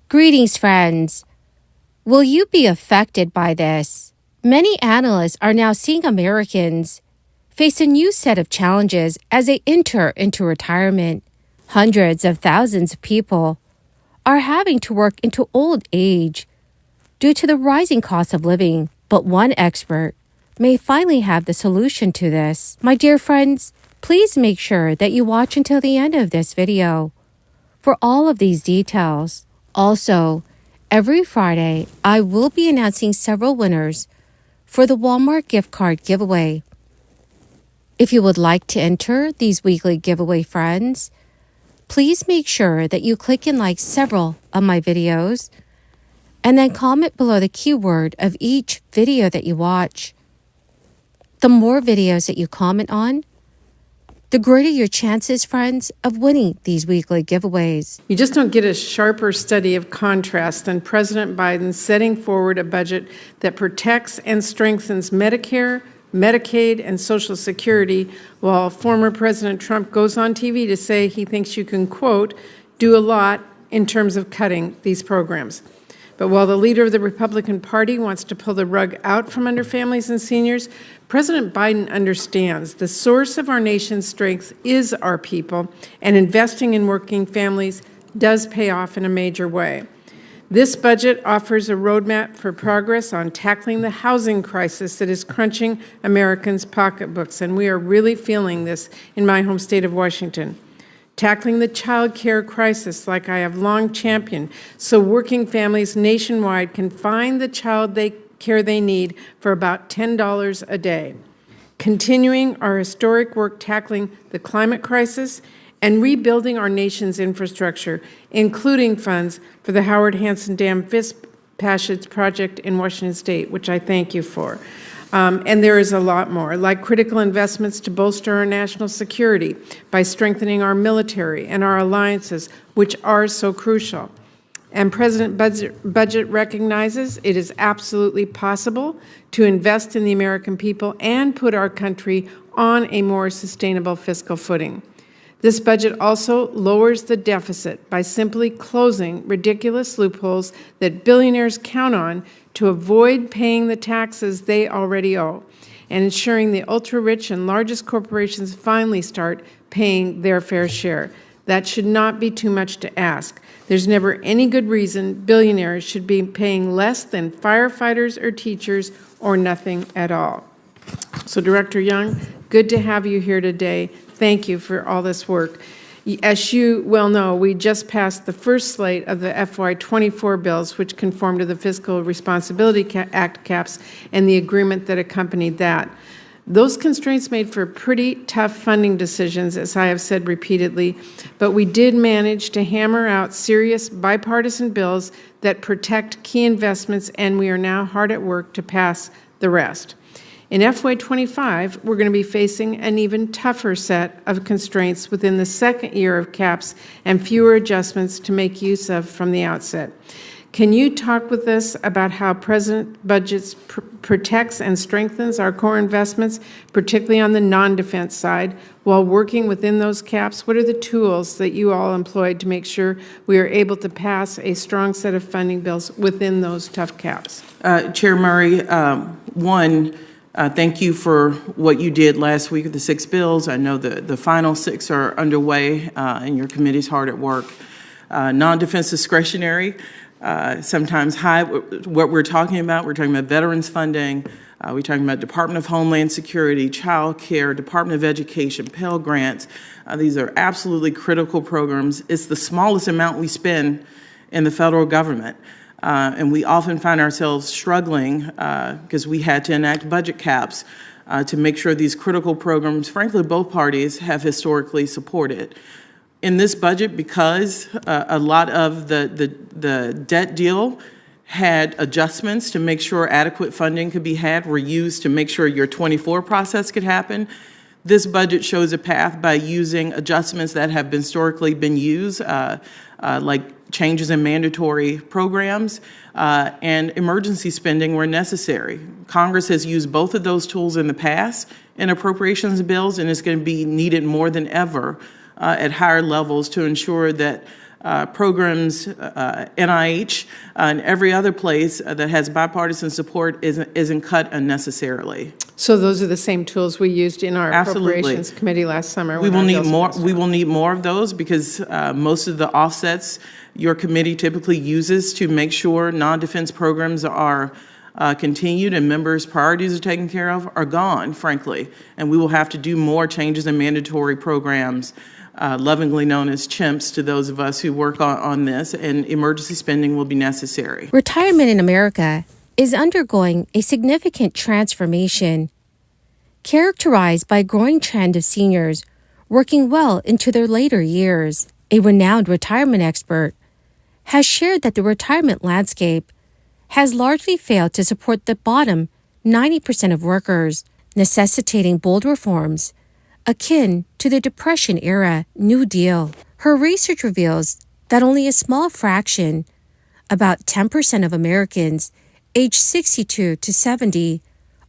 Greetings, friends. Will you be affected by this? Many analysts are now seeing Americans face a new set of challenges as they enter into retirement. Hundreds of thousands of people are having to work into old age due to the rising cost of living, but one expert may finally have the solution to this. My dear friends, please make sure that you watch until the end of this video for all of these details. Also, every Friday, I will be announcing several winners for the Walmart gift card giveaway. If you would like to enter these weekly giveaway, friends, please make sure that you click and like several of my videos and then comment below the keyword of each video that you watch. The more videos that you comment on, the greater your chances, friends, of winning these weekly giveaways. You just don't get a sharper study of contrast than President Biden setting forward a budget that protects and strengthens Medicare, Medicaid, and Social Security, while former President Trump goes on TV to say he thinks you can, quote, do a lot in terms of cutting these programs. But while the leader of the Republican Party wants to pull the rug out from under families and seniors, President Biden understands the source of our nation's strength is our people, and investing in working families does pay off in a major way. This budget offers a roadmap for progress on tackling the housing crisis that is crunching Americans' pocketbooks, and we are really feeling this in my home state of Washington. Tackling the child care crisis like I have long championed so working families nationwide can find the child care they need for about $10 a day. Continuing our historic work tackling the climate crisis and rebuilding our nation's infrastructure, including funds for the Howard Hanson Dam Fish Passage project in Washington State, which I thank you for. And there is a lot more, like critical investments to bolster our national security by strengthening our military and our alliances, which are so crucial. And President Budget recognizes it is absolutely possible to invest in the American people and put our country on a more sustainable fiscal footing. This budget also lowers the deficit by simply closing ridiculous loopholes that billionaires count on to avoid paying the taxes they already owe, and ensuring the ultra-rich and largest corporations finally start paying their fair share. That should not be too much to ask. There's never any good reason billionaires should be paying less than firefighters or teachers or nothing at all. So, Director Young, good to have you here today. Thank you for all this work. As you well know, we just passed the first slate of the FY24 bills, which conform to the Fiscal Responsibility Act caps and the agreement that accompanied that. Those constraints made for pretty tough funding decisions, as I have said repeatedly, but we did manage to hammer out serious bipartisan bills that protect key investments, and we are now hard at work to pass the rest. In FY25, we're going to be facing an even tougher set of constraints within the second year of caps and fewer adjustments to make use of from the outset. Can you talk with us about how President Budget protects and strengthens our core investments, particularly on the non-defense side, while working within those caps? What are the tools that you all employed to make sure we are able to pass a strong set of funding bills within those tough caps? Chair Murray, thank you for what you did last week with the 6 bills. I know the final 6 are underway, and your committee's hard at work. Non-defense discretionary, sometimes high. What we're talking about veterans funding. We're talking about Department of Homeland Security, child care, Department of Education, Pell Grants. These are absolutely critical programs. It's the smallest amount we spend in the federal government. And we often find ourselves struggling because we had to enact budget caps to make sure these critical programs, frankly, both parties have historically supported. In this budget, because a lot of the debt deal had adjustments to make sure adequate funding could be had, were used to make sure your 24 process could happen. This budget shows a path by using adjustments that have historically been used, like changes in mandatory programs and emergency spending where necessary. Congress has used both of those tools in the past in appropriations bills, and it's going to be needed more than ever at higher levels to ensure that programs, NIH, and every other place that has bipartisan support isn't cut unnecessarily. So those are the same tools we used in our Absolutely. Appropriations Committee last summer. We when will our need bills more. passed. We will need more of those because most of the offsets your committee typically uses to make sure non-defense programs are continued and members' priorities are taken care of are gone, frankly. And we will have to do more changes in mandatory programs, lovingly known as chimps to those of us who work on this, and emergency spending will be necessary. Retirement in America is undergoing a significant transformation, characterized by a growing trend of seniors working well into their later years. A renowned retirement expert has shared that the retirement landscape has largely failed to support the bottom 90% of workers, necessitating bold reforms akin to the Depression-era New Deal. Her research reveals that only a small fraction, about 10% of Americans aged 62 to 70,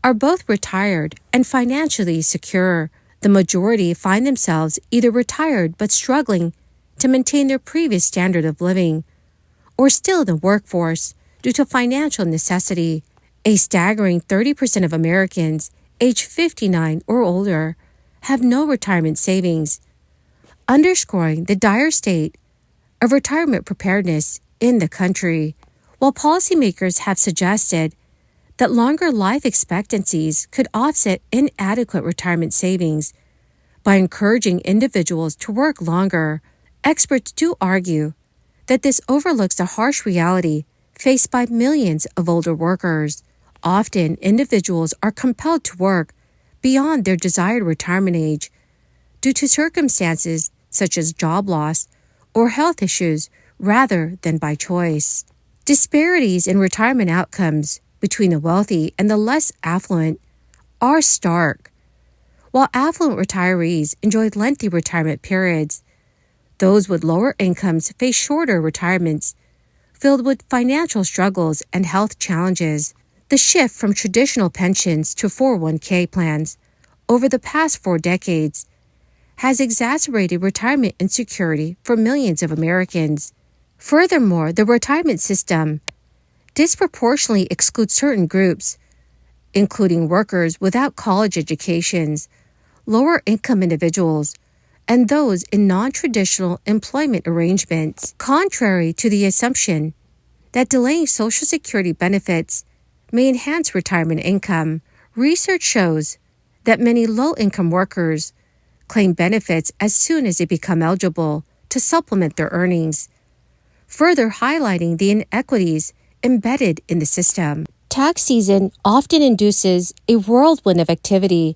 are both retired and financially secure. The majority find themselves either retired but struggling to maintain their previous standard of living, or still in the workforce due to financial necessity. A staggering 30% of Americans aged 59 or older have no retirement savings, underscoring the dire state of retirement preparedness in the country. While policymakers have suggested that longer life expectancies could offset inadequate retirement savings by encouraging individuals to work longer, experts do argue that this overlooks the harsh reality faced by millions of older workers. Often, individuals are compelled to work beyond their desired retirement age due to circumstances such as job loss or health issues rather than by choice. Disparities in retirement outcomes between the wealthy and the less affluent are stark. While affluent retirees enjoy lengthy retirement periods, those with lower incomes face shorter retirements filled with financial struggles and health challenges. The shift from traditional pensions to 401k plans over the past 4 decades has exacerbated retirement insecurity for millions of Americans. Furthermore, the retirement system disproportionately excludes certain groups, including workers without college educations, lower-income individuals, and those in non-traditional employment arrangements. Contrary to the assumption that delaying Social Security benefits may enhance retirement income, research shows that many low-income workers claim benefits as soon as they become eligible to supplement their earnings, further highlighting the inequities embedded in the system. Tax season often induces a whirlwind of activity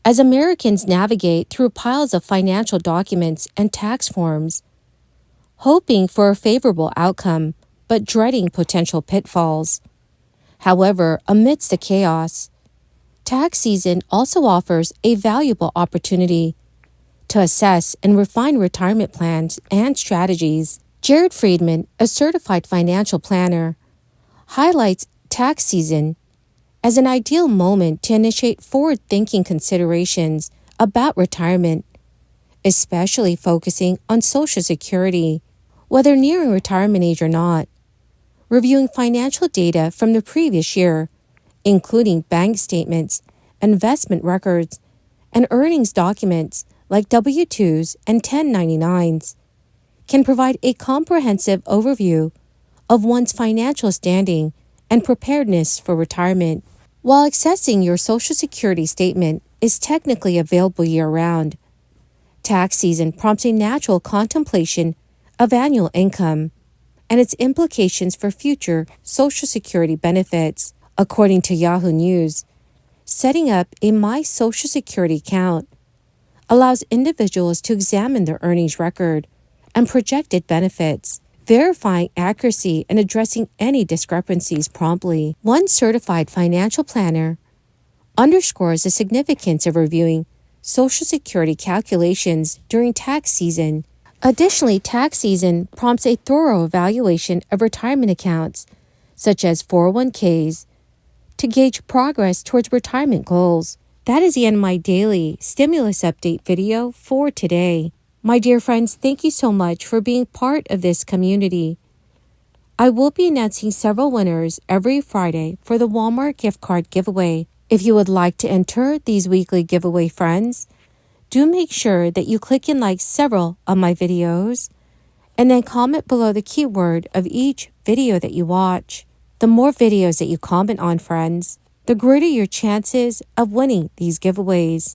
as Americans navigate through piles of financial documents and tax forms, hoping for a favorable outcome but dreading potential pitfalls. However, amidst the chaos, tax season also offers a valuable opportunity to assess and refine retirement plans and strategies. Jared Friedman, a certified financial planner, highlights tax season as an ideal moment to initiate forward-thinking considerations about retirement, especially focusing on Social Security. Whether nearing retirement age or not, reviewing financial data from the previous year, including bank statements, investment records, and earnings documents like W-2s and 1099s, can provide a comprehensive overview of one's financial standing and preparedness for retirement. While accessing your Social Security statement is technically available year-round, tax season prompts a natural contemplation of annual income and its implications for future Social Security benefits. According to Yahoo News, setting up a My Social Security account allows individuals to examine their earnings record and projected benefits, verifying accuracy and addressing any discrepancies promptly. One certified financial planner underscores the significance of reviewing Social Security calculations during tax season. Additionally, tax season prompts a thorough evaluation of retirement accounts, such as 401ks, to gauge progress towards retirement goals. That is the end of my daily stimulus update video for today. My dear friends, thank you so much for being part of this community. I will be announcing several winners every Friday for the Walmart gift card giveaway. If you would like to enter these weekly giveaway friends, do make sure that you click and like several of my videos and then comment below the keyword of each video that you watch. The more videos that you comment on, friends, the greater your chances of winning these giveaways.